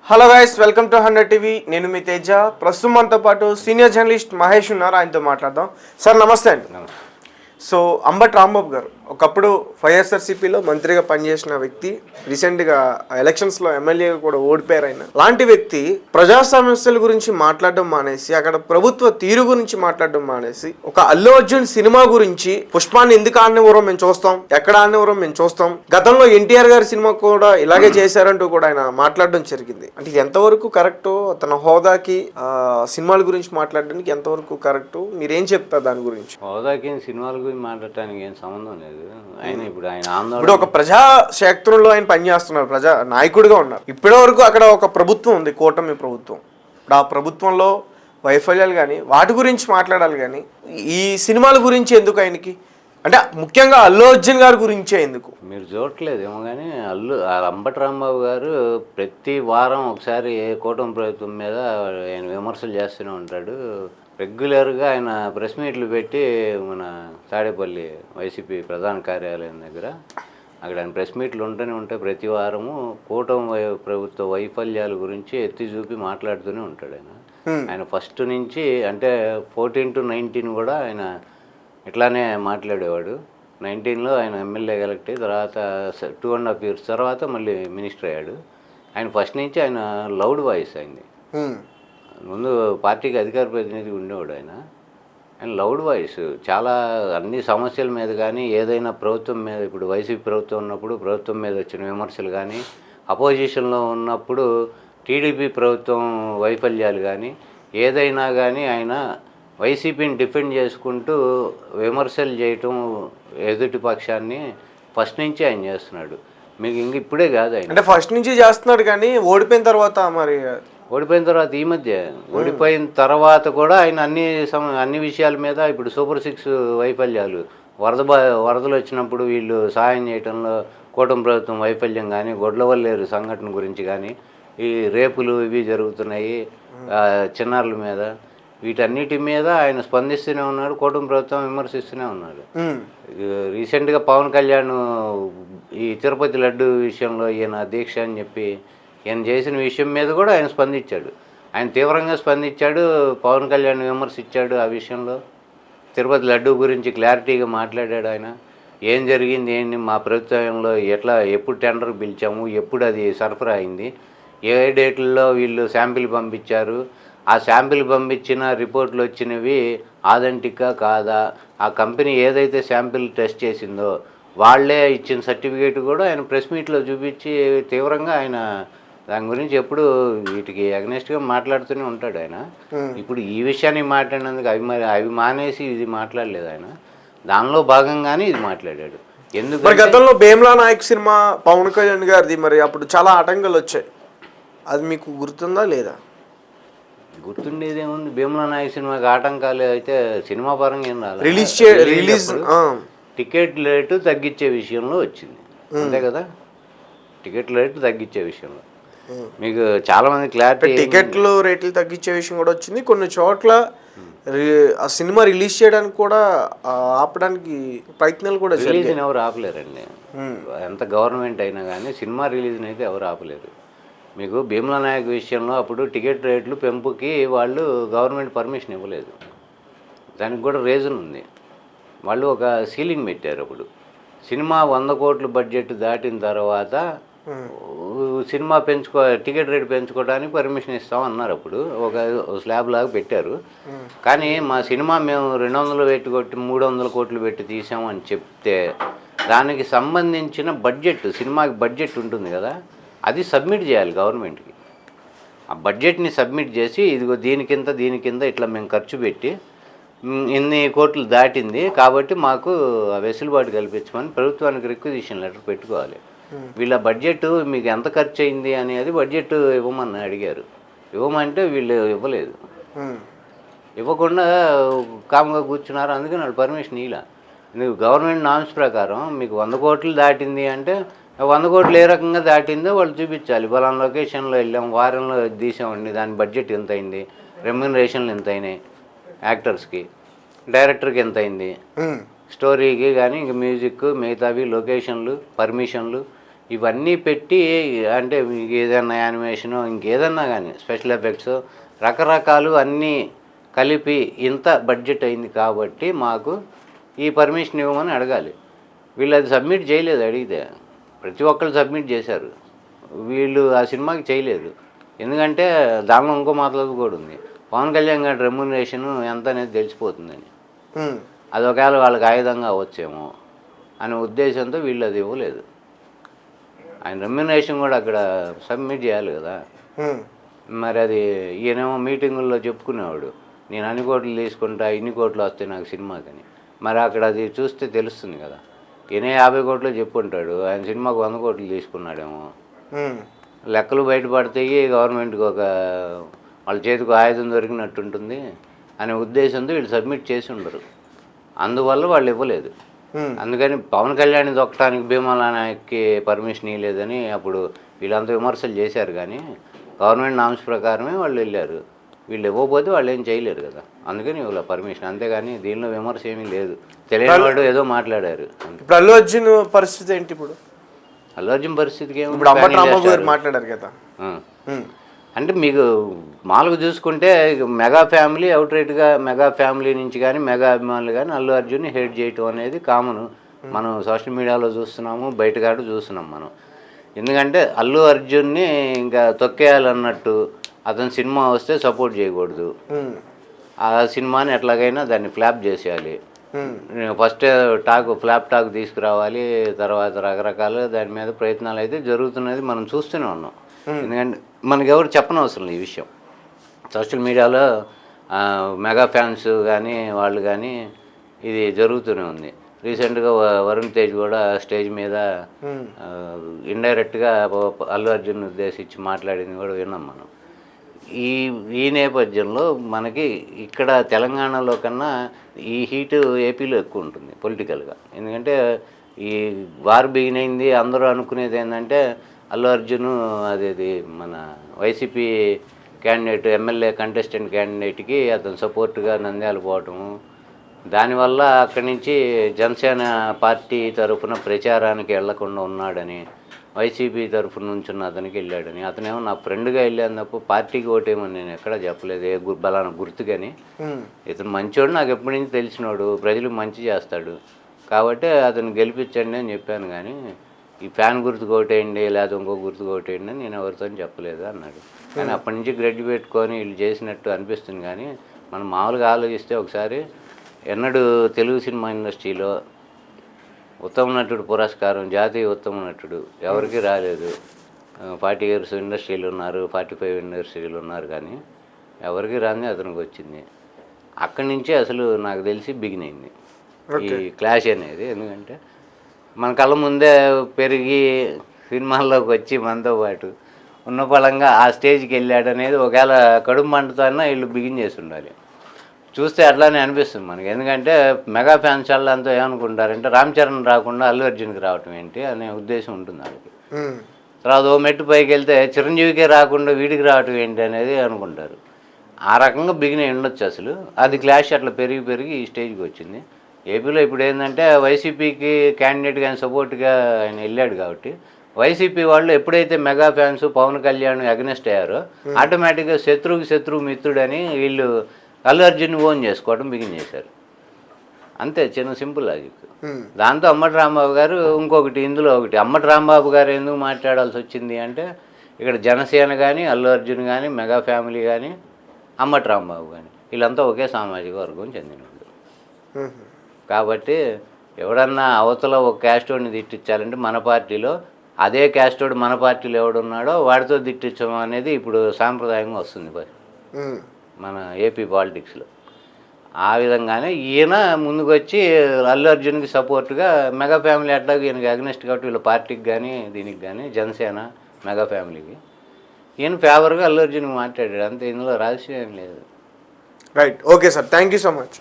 Hello guys, welcome to 100 TV. నేను మీ తేజ. ప్రస్తుతం మనతో పాటు సీనియర్ జర్నలిస్ట్ మహేష్ ఉన్నారు. ఆయనతో మాట్లాడదాం. సార్ నమస్తే అండి. సో అంబటి రాంబాబు గారు ఒకప్పుడు వైఎస్ఆర్సీపీలో మంత్రిగా పనిచేసిన వ్యక్తి, రీసెంట్గా ఎలక్షన్స్లో ఎమ్మెల్యేగా కూడా ఓడిపోయారు. ఆయన లాంటి వ్యక్తి ప్రజా సమస్యల గురించి మాట్లాడడం మానేసి, అక్కడ ప్రభుత్వ తీరు గురించి మాట్లాడడం మానేసి, ఒక అల్లు అర్జున్ సినిమా గురించి పుష్పాన్ని ఎందుకు ఆడినవరో మేము చూస్తాం, ఎక్కడ ఆడినవరో మేము చూస్తాం, గతంలో ఎన్టీఆర్ గారి సినిమా కూడా ఇలాగే చేశారంటూ కూడా ఆయన మాట్లాడడం జరిగింది. అంటే ఇది ఎంతవరకు కరెక్టో, తన హోదాకి సినిమాల గురించి మాట్లాడడానికి ఎంతవరకు కరెక్ట్, మీరేం చెప్తారు దాని గురించి? హోదాకి సినిమాల గురించి మాట్లాడటానికి ఏం సంబంధం లేదు. ఆయన ఇప్పుడు ఆందోళన, ఇప్పుడు ఒక ప్రజా క్షేత్రంలో ఆయన పనిచేస్తున్నారు, ప్రజా నాయకుడిగా ఉన్నారు. ఇప్పటి వరకు అక్కడ ఒక ప్రభుత్వం ఉంది, కూటమి ప్రభుత్వం. ఇప్పుడు ఆ ప్రభుత్వంలో వైఫల్యాలు కానీ వాటి గురించి మాట్లాడాలి, కానీ ఈ సినిమాల గురించి ఎందుకు ఆయనకి, అంటే ముఖ్యంగా అల్లు అర్జున్ గారి గురించే ఎందుకు? మీరు చూడట్లేదేమో కానీ అంబటి రాంబాబు గారు ప్రతి వారం ఒకసారి ఏ కూటమి ప్రభుత్వం మీద ఆయన విమర్శలు చేస్తూనే ఉంటాడు. రెగ్యులర్గా ఆయన ప్రెస్ మీట్లు పెట్టి మన తాడేపల్లి వైసీపీ ప్రధాన కార్యాలయం దగ్గర అక్కడ ఆయన ప్రెస్ మీట్లు ఉంటూనే ఉంటాయి. ప్రతి వారము కూటమి ప్రభుత్వ వైఫల్యాల గురించి ఎత్తి చూపి మాట్లాడుతూనే ఉంటాడు. ఆయన ఫస్ట్ నుంచి అంటే 14 to 19 కూడా ఆయన ఇట్లానే మాట్లాడేవాడు. 19లో ఆయన ఎమ్మెల్యే ఎలక్ట్ అయ్యి తర్వాత 2.5 years తర్వాత మళ్ళీ మినిస్టర్ అయ్యాడు. ఆయన ఫస్ట్ నుంచి ఆయన లౌడ్ వాయిస్ అయింది. ముందు పార్టీకి అధికార ప్రతినిధి ఉండేవాడు. ఆయన లౌడ్ వాయిస్ చాలా అన్ని సమస్యల మీద కానీ, ఏదైనా ప్రభుత్వం మీద, ఇప్పుడు వైసీపీ ప్రభుత్వం ఉన్నప్పుడు ప్రభుత్వం మీద వచ్చిన విమర్శలు కానీ, అపోజిషన్లో ఉన్నప్పుడు టీడీపీ ప్రభుత్వం వైఫల్యాలు కానీ, ఏదైనా కానీ ఆయన వైసీపీని డిఫెండ్ చేసుకుంటూ విమర్శలు చేయటం ఎదుటి పక్షాన్ని ఫస్ట్ నుంచి ఆయన చేస్తున్నాడు. మీకు ఇంక ఇప్పుడే కాదు, ఆయన అంటే ఫస్ట్ నుంచి చేస్తున్నాడు. కానీ ఓడిపోయిన తర్వాత ఈ మధ్య ఓడిపోయిన తర్వాత కూడా ఆయన అన్ని విషయాల మీద, ఇప్పుడు సూపర్ 6 వైఫల్యాలు, వరదలు వచ్చినప్పుడు వీళ్ళు సహాయం చేయడంలో కూటమి ప్రభుత్వం వైఫల్యం కానీ, గొడ్లవల్లేరు సంఘటన గురించి కానీ, ఈ రేపులు ఇవి జరుగుతున్నాయి చిన్నారుల మీద, వీటన్నిటి మీద ఆయన స్పందిస్తూనే ఉన్నాడు. కూటమి ప్రభుత్వం విమర్శిస్తూనే ఉన్నాడు. రీసెంట్గా పవన్ కళ్యాణ్ ఈ తిరుపతి లడ్డు విషయంలో ఈయన దీక్ష అని చెప్పి ఈయన చేసిన విషయం మీద కూడా ఆయన స్పందించాడు. ఆయన తీవ్రంగా స్పందించాడు. పవన్ కళ్యాణ్ విమర్శించాడు. ఆ విషయంలో తిరుపతి లడ్డు గురించి క్లారిటీగా మాట్లాడాడు. ఆయన ఏం జరిగింది, ఏంటి, మా ప్రభుత్వంలో ఎప్పుడు టెండర్ పిలిచాము, ఎప్పుడు అది సరఫరా అయింది, ఏ డేట్లలో వీళ్ళు శాంపిల్ పంపించారు, ఆ శాంపిల్ పంపించిన రిపోర్ట్లు వచ్చినవి ఆథెంటిక్గా కాదా, ఆ కంపెనీ ఏదైతే శాంపిల్ టెస్ట్ చేసిందో వాళ్ళే ఇచ్చిన సర్టిఫికేట్ కూడా ఆయన ప్రెస్ మీట్లో చూపించి తీవ్రంగా ఆయన దాని గురించి ఎప్పుడు వీటికి అగ్నెస్ట్గా మాట్లాడుతూనే ఉంటాడు. ఆయన ఇప్పుడు ఈ విషయాన్ని మాట్లాడినందుకు అవి మానేసి ఇది మాట్లాడలేదు. ఆయన దానిలో భాగంగానే ఇది మాట్లాడాడు. ఎందుకు గతంలో భీమ్లా నాయక్ సినిమా పవన్ కళ్యాణ్ గారిది, మరి అప్పుడు చాలా ఆటంకాలు వచ్చాయి. అది మీకు గుర్తుందా లేదా? గుర్తుండేది ఏముంది, భీమ్లా నాయక్ సినిమాకి ఆటంకాలు అయితే సినిమా పరంగా ఏం రాలేదు. రిలీజ్ టికెట్ రేటు తగ్గించే విషయంలో వచ్చింది, అంతే కదా. టికెట్ రేటు తగ్గించే విషయంలో మీకు చాలా మంది క్లారిటీ, టికెట్లు రేట్లు తగ్గించే విషయం కూడా వచ్చింది. కొన్ని చోట్ల ఆ సినిమా రిలీజ్ చేయడానికి కూడా ఆపడానికి ప్రయత్నాలు కూడా రిలీజ్ని ఎవరు ఆపలేరండి. ఎంత గవర్నమెంట్ అయినా కానీ సినిమా రిలీజ్ని అయితే ఎవరు ఆపలేరు. మీకు భీమ్లా నాయక్ విషయంలో అప్పుడు టికెట్ రేట్లు పెంపుకి వాళ్ళు గవర్నమెంట్ పర్మిషన్ ఇవ్వలేదు. దానికి కూడా రీజన్ ఉంది. వాళ్ళు ఒక సీలింగ్ పెట్టారు. అప్పుడు సినిమా 100 కోట్ల బడ్జెట్ దాటిన తర్వాత సినిమా టికెట్ రేట్ పెంచుకోవడానికి పర్మిషన్ ఇస్తామన్నారు. అప్పుడు ఒక స్లాబ్ లాగా పెట్టారు. కానీ మా సినిమా మేము 200 పెట్టి కొట్టి 300 కోట్లు పెట్టి తీసామని చెప్తే దానికి సంబంధించిన బడ్జెట్, సినిమాకి బడ్జెట్ ఉంటుంది కదా, అది సబ్మిట్ చేయాలి గవర్నమెంట్కి. ఆ బడ్జెట్ని సబ్మిట్ చేసి ఇదిగో దీని కింద ఇట్లా మేము ఖర్చు పెట్టి ఇన్ని కోట్లు దాటింది కాబట్టి మాకు వెసులుబాటు కల్పించమని ప్రభుత్వానికి రిక్వజిషన్ లెటర్ పెట్టుకోవాలి. వీళ్ళ బడ్జెట్ మీకు ఎంత ఖర్చు అయింది అనేది బడ్జెట్ ఇవ్వమని అడిగారు. ఇవ్వమంటే వీళ్ళు ఇవ్వలేదు. ఇవ్వకుండా కామ్గా కూర్చున్నారు. అందుకని వాళ్ళు పర్మిషన్ ఇలా. మీకు గవర్నమెంట్ నామ్స్ ప్రకారం మీకు 100 కోట్లు దాటింది అంటే 100 కోట్లు ఏ రకంగా దాటిందో వాళ్ళు చూపించాలి. ఫలానా లొకేషన్లో వెళ్ళాం, వారంలో తీసామండి, దాని బడ్జెట్ ఎంత అయింది, రెమ్యూనరేషన్లు ఎంత అయినాయి, యాక్టర్స్కి, డైరెక్టర్కి ఎంత అయింది, స్టోరీకి కానీ ఇంక మ్యూజిక్, మిగతావి, లొకేషన్లు, పర్మిషన్లు, ఇవన్నీ పెట్టి అంటే మీకు ఏదైనా యానిమేషను ఇంకేదన్నా కానీ స్పెషల్ ఎఫెక్ట్స్ రకరకాలు అన్నీ కలిపి ఇంత బడ్జెట్ అయింది కాబట్టి మాకు ఈ పర్మిషన్ ఇవ్వమని అడగాలి. వీళ్ళు అది సబ్మిట్ చేయలేదు. అడిగితే ప్రతి ఒక్కరు సబ్మిట్ చేశారు, వీళ్ళు ఆ సినిమాకి చేయలేదు. ఎందుకంటే దానిలో ఇంకో మాటలు కూడా ఉంది, పవన్ కళ్యాణ్ గారి రెమ్యునరేషన్ ఎంత అనేది తెలిసిపోతుందని. అది ఒకవేళ వాళ్ళకి ఆయుధంగా అవ్వచ్చేమో అనే ఉద్దేశంతో వీళ్ళు అది ఇవ్వలేదు. ఆయన రెమ్యునరేషన్ కూడా అక్కడ సబ్మిట్ చేయాలి కదా. మరి అది ఈయనేమో మీటింగుల్లో చెప్పుకునేవాడు, నేను అన్ని కోట్లు తీసుకుంటా, ఇన్ని కోట్లు వస్తాయి నాకు సినిమాకని. మరి అక్కడ అది చూస్తే తెలుస్తుంది కదా. ఈయన 50 కోట్లు చెప్పుంటాడు, ఆయన సినిమాకు 100 కోట్లు తీసుకున్నాడేమో. లెక్కలు బయటపడతాయి, గవర్నమెంట్కి ఒక వాళ్ళ చేతికి ఆయుధం దొరికినట్టుంటుంది అనే ఉద్దేశంతో వీళ్ళు సబ్మిట్ చేసి ఉండరు. అందువల్ల వాళ్ళు ఇవ్వలేదు. అందుకని పవన్ కళ్యాణ్ దొక్కడానికి భీమలా నాయక్కి పర్మిషన్ ఇవ్వలేదని అప్పుడు వీళ్ళంతా విమర్శలు చేశారు. కానీ గవర్నమెంట్ నామ్స్ ప్రకారమే వాళ్ళు వెళ్ళారు. వీళ్ళు ఇవ్వకపోతే వాళ్ళు ఏం చేయలేరు కదా, అందుకని ఇవ్వలే పర్మిషన్. అంతేగాని దీనిలో విమర్శ ఏమీ లేదు. తెలియని వాడు ఏదో మాట్లాడారు. ఇప్పుడు అల్లు అర్జున్ పరిస్థితి ఏంటి? ఇప్పుడు అల్లు అర్జున్ పరిస్థితికి మాట్లాడారు కదా. అంటే మీకు మామూలుగా చూసుకుంటే మెగా ఫ్యామిలీ అవుట్రైట్గా మెగా ఫ్యామిలీ నుంచి కానీ మెగా అభిమానులు కానీ అల్లు అర్జున్ని హేట్ చేయటం అనేది కామన్. మనం సోషల్ మీడియాలో చూస్తున్నాము, బయటగాడు చూస్తున్నాం మనం. ఎందుకంటే అల్లు అర్జున్ని ఇంకా తొక్కేయాలన్నట్టు అతని సినిమా వస్తే సపోర్ట్ చేయకూడదు, ఆ సినిమాని ఎట్లాగైనా దాన్ని ఫ్లాప్ చేసేయాలి. ఫస్ట్ ఫ్లాప్ టాక్ తీసుకురావాలి, తర్వాత రకరకాల దాని మీద ప్రయత్నాలు అయితే జరుగుతున్నది మనం చూస్తూనే ఉన్నాం. ఎందుకంటే మనకి ఎవరు చెప్పనవసరం లేదు ఈ విషయం. సోషల్ మీడియాలో మెగా ఫ్యాన్స్ కానీ వాళ్ళు కానీ ఇది జరుగుతూనే ఉంది. రీసెంట్గా వరుణ్ తేజ్ కూడా స్టేజ్ మీద ఇండైరెక్ట్గా అల్లు అర్జున్ ఉద్దేశించి మాట్లాడింది కూడా విన్నాం మనం. ఈ నేపథ్యంలో మనకి ఇక్కడ తెలంగాణలో కన్నా ఈ హీటు ఏపీలో ఎక్కువ ఉంటుంది పొలిటికల్గా. ఎందుకంటే ఈ వార్ బిగిన్ అయింది, అందరూ అనుకునేది ఏంటంటే అల్లు అర్జున్ అది మన వైసీపీ క్యాండిడేట్ ఎమ్మెల్యే కంటెస్టెంట్ క్యాండిడేట్కి అతను సపోర్ట్గా నంద్యాల పోవటము, దానివల్ల అక్కడి నుంచి జనసేన పార్టీ తరఫున ప్రచారానికి వెళ్లకుండా ఉన్నాడని, వైసీపీ తరఫున నుంచున్న అతనికి వెళ్ళాడని. అతనేమో నా ఫ్రెండ్గా వెళ్ళాను తప్ప పార్టీకి ఓటేమని నేను ఎక్కడా చెప్పలేదు, ఏ బలాన గుర్తు. కానీ ఇతను మంచోడు, నాకు ఎప్పటి నుంచి తెలిసినోడు, ప్రజలకు మంచి చేస్తాడు కాబట్టి అతను గెలిపించండి అని చెప్పాను. కానీ ఈ ఫ్యాన్ గుర్తుకు ఓటేయండి లేదా ఇంకో గుర్తుకు ఓటేయండి అని నేను ఎవరితో చెప్పలేదు అన్నాడు. కానీ అప్పటి నుంచి గ్రెడ్డి పెట్టుకొని వీళ్ళు చేసినట్టు అనిపిస్తుంది. కానీ మనం మామూలుగా ఆలోచిస్తే ఒకసారి ఎన్నడూ తెలుగు సినిమా ఇండస్ట్రీలో ఉత్తమ నటుడు పురస్కారం, జాతీయ ఉత్తమ నటుడు ఎవరికి రాలేదు. 40 years ఇండస్ట్రీలు ఉన్నారు, 45 ఇండస్ట్రీలు ఉన్నారు, కానీ ఎవరికి రాని అతనికి వచ్చింది. అక్కడి నుంచే అసలు నాకు తెలిసి బిగిన్ అయింది ఈ క్లాష్ అనేది. ఎందుకంటే మన కళ్ళ ముందే పెరిగి సినిమాల్లోకి వచ్చి మనతో పాటు ఉన్న పలంగా ఆ స్టేజ్కి వెళ్ళాడు అనేది ఒకవేళ కడుపు మంటతో అన్నా వీళ్ళు బిగిన్ చేసి ఉండాలి. చూస్తే అట్లానే అనిపిస్తుంది మనకి. ఎందుకంటే మెగా ఫ్యాన్స్ వాళ్ళంతా ఏమనుకుంటారంటే రామ్ చరణ్ రాకుండా అల్లు అర్జున్కి రావటం ఏంటి అనే ఉద్దేశం ఉంటుంది వాళ్ళకి. తర్వాత ఓ మెట్టు పైకి వెళ్తే చిరంజీవికే రాకుండా వీడికి రావటం ఏంటి అనేది అనుకుంటారు. ఆ రకంగా బిగిన్ అయి ఉండొచ్చు అసలు. అది క్లాష్ అట్లా పెరిగి ఈ స్టేజ్కి వచ్చింది. ఏపీలో ఇప్పుడు ఏంటంటే వైసీపీకి క్యాండిడేట్గా ఆయన సపోర్ట్గా ఆయన వెళ్ళాడు కాబట్టి వైసీపీ వాళ్ళు ఎప్పుడైతే mega fans Pawan Kalyan against అయ్యారో ఆటోమేటిక్గా శత్రువుకి శత్రువు మిత్రుడని వీళ్ళు అల్లు అర్జున్ ఓన్ చేసుకోవడం బిగిన్ చేశారు. అంతే, చిన్న సింపుల్ లాజిక్. దాంతో అమ్మటి రాంబాబు గారు ఇందులో ఒకటి అమ్మటి రాంబాబు గారు ఎందుకు మాట్లాడాల్సి వచ్చింది అంటే ఇక్కడ జనసేన కానీ అల్లు అర్జున్ కానీ మెగా ఫ్యామిలీ కానీ అమ్మటి రాంబాబు కానీ వీళ్ళంతా ఒకే సామాజిక వర్గం చెందిన వాళ్ళు. కాబట్టి ఎవడన్నా అవతల ఒక క్యాస్టోడ్ని తిట్టించాలంటే మన పార్టీలో అదే క్యాస్టోడ్ మన పార్టీలో ఎవడున్నాడో వాడితో తిట్టించడం అనేది ఇప్పుడు సాంప్రదాయంగా వస్తుంది మన ఏపీ పాలిటిక్స్లో. ఆ విధంగానే ఈయన ముందుకు వచ్చి అల్లు అర్జున్కి సపోర్ట్గా మెగా ఫ్యామిలీ అట్లాగే ఈయనకి అగ్నెస్ట్ కాబట్టి వీళ్ళ పార్టీకి కానీ దీనికి కానీ జనసేన మెగా ఫ్యామిలీకి ఈయన ఫేవర్గా అల్లు అర్జున్కి మాట్లాడాడు. అంతే, ఇందులో రహస్యం ఏం లేదు. Right, okay sir, thank you so much.